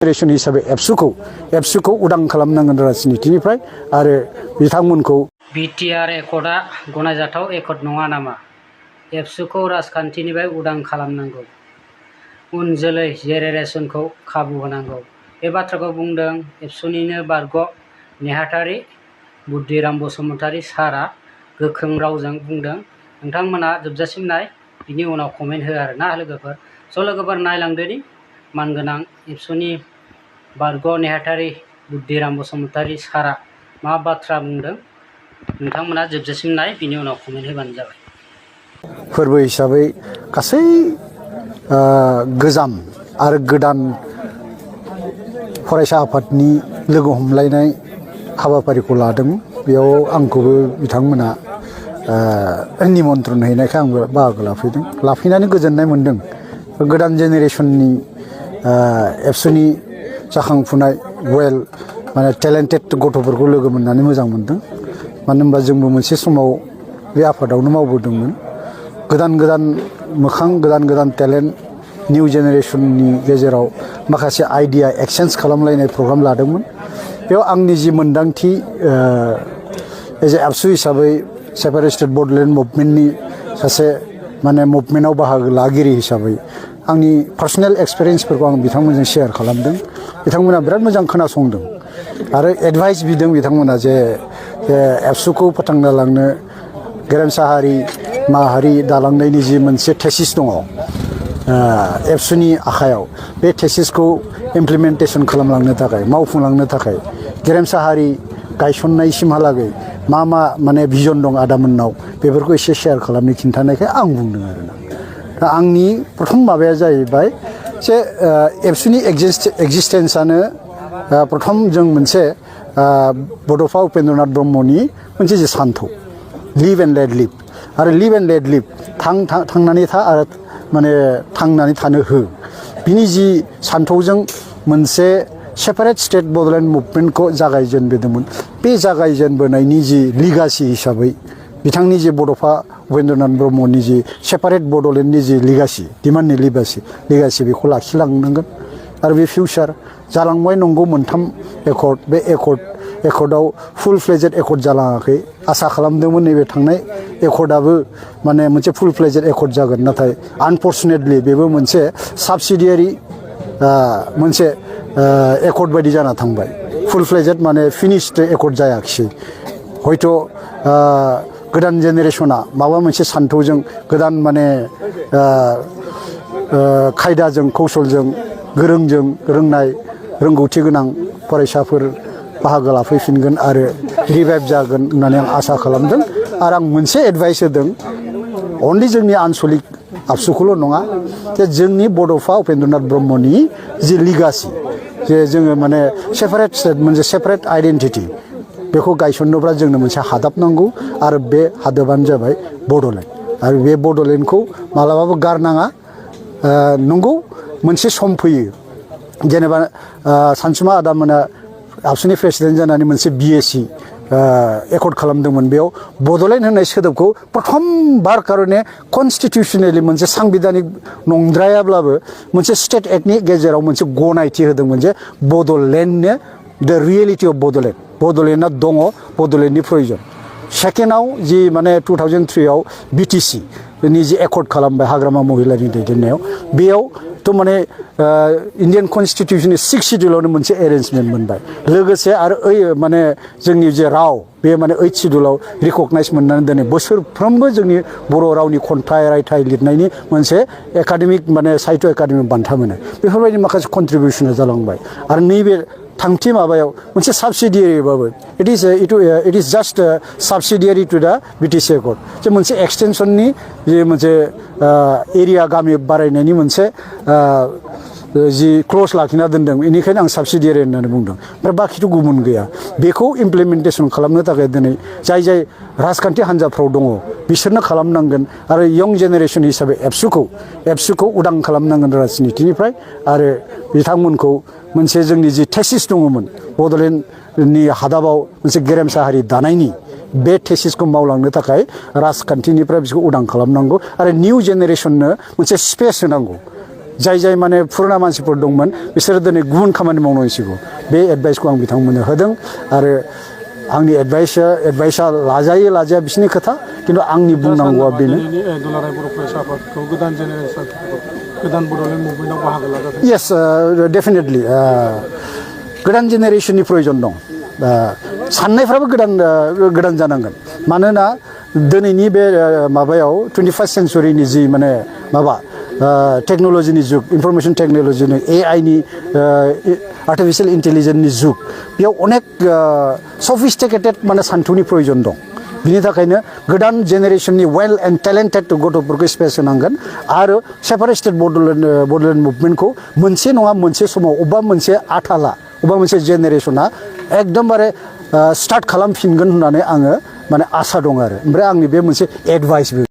Generation हिसाबै एबसुखौ उदां खालामनांगोन राजनितिनिफ्राय आरो बिथांमोनखौ BTR एकर्डआ गनायजाथाव एकर्ड नङा नामा? एबसुखौ राजखान्थिनिफ्राय उदां खालामनांगौ। उन जोलै जेनेरेशनखौ खाबु होनांगौ। बे बाथ्राखौ बुंदों एबसुनिनो बारग' नेहाथारि बुद्धिराम बसुमतारी सारआ गोख्रों रावजों बुंदों। नोंथांमोना जोबजासिम नाय, बिनि उनाव कमेन्ट हो आरोना लोगोफोर। स' लोगोफोर नायलांदोनि मानगोनां एबसुनि बारग' नेहाथारि बुद्धिराम बसुमतारी सारआ मा बाथ्रा बुंदों। नोंथांमोना जोबजासिम नाय, बिनि उनाव कमेन्ट होबानो जाबाय। फोरबो हिसाबै गासै गोजाम आरो गोदान फरायसा आफादनि लोगो हमलायनाय हाबाफारिखौ लादों। बेयाव आंखौबो बिथांमोना निमन्त्रन हैनायखाय आंबो बाहागो लाफैदों। लाफैनानै गोजोननाय मोन्दों। गोदान जेनेरेशननि एबसुनि जाखांफुनाय वेल माने टेलेन्टेड गथ'फोरखौ लोगो मोननानै मोजां मोन्दों। मानो होनबा जोंबो मोनसे समाव बे आफादावनो मावबोदोंमोन। गोदान मोखां, गोदान टेलेन्ट निउ जेनेरेशननि गेजेराव माखासे आइडिया एक्सचेन्ज खालामलायनाय प्रग्राम लादोंमोन। बेयाव आंनि जि मोन्दांथि एज ए एबसु हिसाबै सेपारेटेड बड'लेण्ड मुभमेन्टनि सासे माने मुभमेन्टआव बाहागो लागिरि हिसाबै आंनि पार्सनेल एक्सपिरियेन्सफोरखौ आं बिथांमोनजों शेयार खालामदों। बिथांमोना बिराद मोजां खोनासंदों आरो एडभाइस बिदों बिथांमोना जे एबसुखौ फोथांना लांनो गेरेमसा हारि माहारि दालांनायनि जि मोनसे थेसिस दङ एबसुनि आखायाव, बे थेसिसखौ इमप्लिमेन्टेसन खालामलांनो थाखाय, मावफुंलांनो थाखाय गेरेमसा हारि गायसननायसिमहालागै मा माने भिजन दं आदामोननाव, बेफोरखौ एसे शेयार खालामनो खिन्थानायखाय आं बुंदों आरोना। दा आंनि प्रथम माबाया जाहैबाय जे एबसुनि एक्जिस्टेन्सआनो प्रथम जों मोनसे बड'फा उपेन्द्रनाथ ब्रह्मनि मोनसे जे सान्थौ लिभ एन्ड लेट लिभ आरो लिभ एन्ड लेट लिभ थांनानै था आरो माने थांनानै थानो हो, बिनि जि सान्थौजों मोनसे सेपारेट स्टेट बड'लेण्ड मुभमेन्टखौ जागायजेनबोदोंमोन। बे जागायजेनबोनायनि जि लिगासि हिसाबै बिथांनि जि बड'फा उपेन्द्रनाथ ब्रह्मनि जि सेपारेट बड'लेण्डनि जि लिगासि, डिमान्डनि लिगासि बेखौ लाखिलांनांगोन। आरो बे फिउचार जालांबाय नंगौ मोनथाम एकर्ड, बे एकर्डआव फुल फ्लेजेड एकर्ड जालाङाखै। आसा खालामदोंमोन नैबे थांनाय एकर्डआबो माने मोनसे फुल फ्लेजेड एकर्ड जागोन, नाथाय आनफर्चुनेटलि बेबो मोनसे साबसिडियारि मोनसे एकर्ड बायदि जाना थांबाय। फुल फ्लेजेड माने फिनिश्ड एकर्ड जायाखिसै। हयथ' गोदान जेनेरेशना माबा मोनसे सान्थौजों, गोदान माने खायदाजों कौशलजों रोंनाय रोंगौथि गोनां फरायसाफोर बाहागो लाफैफिनगोन आरो रिभाइभ जागोन होननानै आं आसा खालामदों। आरो आं मोनसे एडभाइस होदों, अनलि जोंनि आनसलिक आबसुखौल' नङा, जे जोंनि बड'फा उपेन्द्रनाथ ब्रह्मनि जि लिगासि, जे जोङो माने सेपारेट स्टेट, मोनसे सेपारेट आइडेन्टिटि, बेखौ गायसननोब्ला जोंनो मोनसे हादाब नांगौ आरो बे हादाबानो जाबाय बड'लेण्ड। आरो बे बड'लेण्डखौ मालाबाबो गारनाङा। नंगौ मोनसे सम फैयो जेनेबा सानसुमा आदामोना आबसुनि प्रेसिडेन्ट जानानै मोनसे BSc एकर्ड खालामदोंमोन। बेयाव बड'लेण्ड होननाय सोदोबखौ प्रथम बार कारने कनस्टिटिउसनेलि मोनसे सांबिधानिक नंद्रायाब्लाबो मोनसे स्टेट एक्टनि गेजेराव मोनसे गनायथि होदोंमोन जे बड'लेण्डनो द रियेलिटि अफ बड'लेण्डआ दङ, बड'लेण्डनि प्रयजन। सेकेन्डआव जि माने 2003आव BTC नि जि एकर्ड खालामबाय हाग्रामा महिलानि दैदेननायाव, बेयावथ' माने इन्डियान कनस्टिटिउसननि 6 शिड्युलावनो मोनसे एरेन्जमेन्ट मोनबाय। लोगोसे आरो माने जोंनि जे राव, बे माने 8 शिड्युलाव रिकगनाइज मोननानै दिनै बोसोरफ्रोमबो जोंनि बर' रावनि खन्थाइ रायथाइ लिरनायनि मोनसे एकाडेमिक माने साहित्य एकाडेमि बान्था मोनो। बेफोरबायदि माखासे कन्ट्रिबिउसना जालांबाय। आरो नैबे थामथि माबायाव मोनसे साबसिडियारिबाबो इट इज जास्ट साबसिडियारि टु दा BTC एकर्ड, जे मोनसे एक्सटेनसननि जे मोनसे एरिया गामि बारायनायनि मोनसे जि क्लज लाखिना दोनदों, बेनिखायनो आं साबसिडियारि होननानै बुंदों। ओमफ्राय बाखिथ' गुबुन गैया। बेखौ इमप्लिमेन्टेसन खालामनो थाखाय दिनै जाय राजखान्थि हान्जाफ्राव दङ बिसोरनो खालामनांगोन। आरो यं जेनेरेशन हिसाबै एबसुखौ उदां खालामनांगोन राजनितिनिफ्राय। आरो बिथांमोनखौ मोनसे जोंनि जि थेसिस दङमोन बड'लेण्डनि हादाबाव मोनसे गेरेमसा हारि दानायनि, बे थेसिसखौ मावलांनो थाखाय राजखान्थिनिफ्राय बिसोरखौ उदां खालामनांगौ आरो निउ जेनेरेशननो मोनसे स्पेस होनांगौ। जाय माने फुराना मानसिफोर दंमोन बिसोरो दिनै गुबुन खामानि मावनांसिगौ बे एडभाइसखौ आं बिथांमोननो होदों आरो आंनि एडभाइसा लाजाया बिसोरनि खोथा खिन्थु आंनि बुंनांगौआ बेनो दुलाराय बर' फरायसा आफादखौ गोदान जेनेरेसन गोदान बड'लेण्ड मुभमेन्टआव बाहागो लाजादों येस डेफिनेटलि गोदान जेनेरेसननि प्रयजन दं साननायफ्राबो गोदान जानांगोन मानोना दिनैनि बे माबायाव 21st सेन्चुरिनि जि माने माबा टेक्न'लजिनि जुग इनफरमेशन टेक्न'लजिनि एआइनि आर्टिफिशियेल इन्टेलिजेन्सनि जुग बेयाव अनेक सफिस्टिकेटेड माने सान्थौनि प्रयजन दं बिनि थाखायनो गोदान जेनेरेसननि वेल एन्ड टेलेन्टेड गथ'फोरखौ स्पेस होनांगोन आरो सेपारेटेड बड'लेण्ड मुभमेन्टखौ मोनसे नङा मोनसे समाव अबेबा मोनसे आथाला अबेबा मोनसे जेनेरेसना एकदमबारे स्टार्ट खालामफिनगोन होननानै आङो माने आसा दं आरो ओमफ्राय आंनि बे मोनसे एडभाइसबो